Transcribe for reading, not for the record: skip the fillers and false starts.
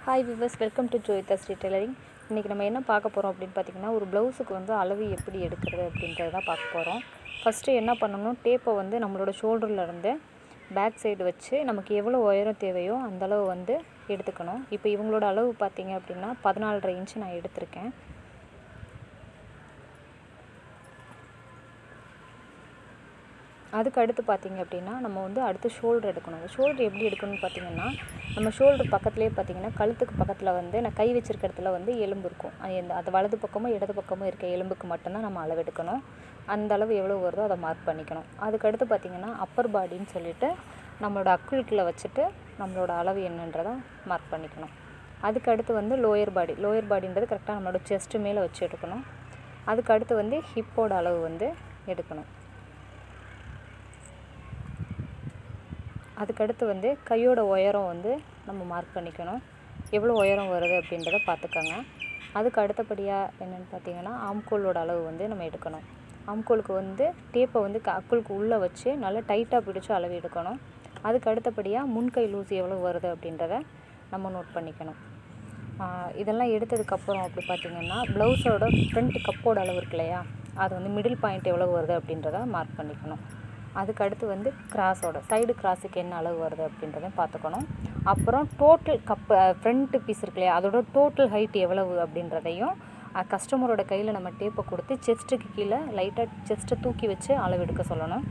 Hi viewers, welcome to Joyita's tailoring. இன்றைக்கி நம்ம என்ன பார்க்க போகிறோம் அப்படின்னு பார்த்திங்கன்னா, ஒரு ப்ளவுஸுக்கு வந்து அளவு எப்படி எடுக்கிறது அப்படின்றது தான் பார்க்க போகிறோம். ஃபஸ்ட்டு என்ன பண்ணணும், டேப்பை வந்து நம்மளோட ஷோல்டர்லேருந்து பேக் சைடு வச்சு நமக்கு எவ்வளோ உயரம் தேவையோ அந்தளவு வந்து எடுத்துக்கணும். இப்போ இவங்களோட அளவு பார்த்திங்க அப்படின்னா 14.5 இன்ச்சு நான் எடுத்திருக்கேன். அதுக்கு அடுத்து பார்த்திங்க அப்படின்னா நம்ம வந்து அடுத்து ஷோல்டர் எடுக்கணும். ஷோல்டர் எப்படி எடுக்கணும்னு பார்த்திங்கன்னா, நம்ம ஷோல்டர் பக்கத்துலேயே பார்த்திங்கன்னா கழுத்துக்கு பக்கத்தில் வந்து நான் கை வச்சிருக்க இடத்துல வந்து எலும்பு இருக்கும். அது வலது பக்கமும் இடது பக்கமும் இருக்க எலும்புக்கு மட்டும்தான் நம்ம அளவு எடுக்கணும். அந்த அளவு எவ்வளோ வருதோ அதை மார்க் பண்ணிக்கணும். அதுக்கடுத்து பார்த்திங்கன்னா அப்பர் பாடின்னு சொல்லிவிட்டு நம்மளோட அக்குள்கில் வச்சுட்டு நம்மளோட அளவு என்னன்றதை மார்க் பண்ணிக்கணும். அதுக்கு அடுத்து வந்து லோயர் பாடின்றது கரெக்டாக நம்மளோட செஸ்ட்டு மேலே வச்சு எடுக்கணும். அதுக்கு அடுத்து வந்து ஹிப்போட அளவு வந்து எடுக்கணும். அதுக்கடுத்து வந்து கையோட உயரம் வந்து நம்ம மார்க் பண்ணிக்கணும். எவ்வளோ உயரம் வருது அப்படின்றத பார்த்துக்கோங்க. அதுக்கு அடுத்தபடியாக என்னென்னு பார்த்தீங்கன்னா ஆம்கோலோட அளவு வந்து நம்ம எடுக்கணும். ஆம்கோலுக்கு வந்து டேப்பை வந்து அக்குளுக்கு உள்ளே வச்சு நல்லா டைட்டாக பிடிச்சி அளவு எடுக்கணும். அதுக்கு அடுத்தபடியாக முன்கை லூஸ் எவ்வளோ வருது அப்படின்றத நம்ம நோட் பண்ணிக்கணும். இதெல்லாம் எடுத்ததுக்கப்புறம் அப்படி பார்த்திங்கன்னா ப்ளவுஸோட ஃப்ரண்ட் கப்போட அளவு இருக்கு இல்லையா, அது வந்து மிடில் பாயிண்ட் எவ்வளோ வருது அப்படின்றத மார்க் பண்ணிக்கணும். அதுக்கு அடுத்து வந்து கிராஸோட சைடு கிராஸுக்கு என்ன அளவு வருது அப்படின்றதையும் பார்த்துக்கணும். அப்புறம் டோட்டல் ஃப்ரண்ட்டு பீஸ் இருக்கு இல்லையா, அதோட டோட்டல் ஹைட் எவ்வளவு அப்படின்றதையும் கஸ்டமரோட கையில் நம்ம டேப்பை கொடுத்து செஸ்ட்டுக்கு கீழே லைட்டாக செஸ்ட்டை தூக்கி வச்சு அளவு எடுக்க சொல்லணும்.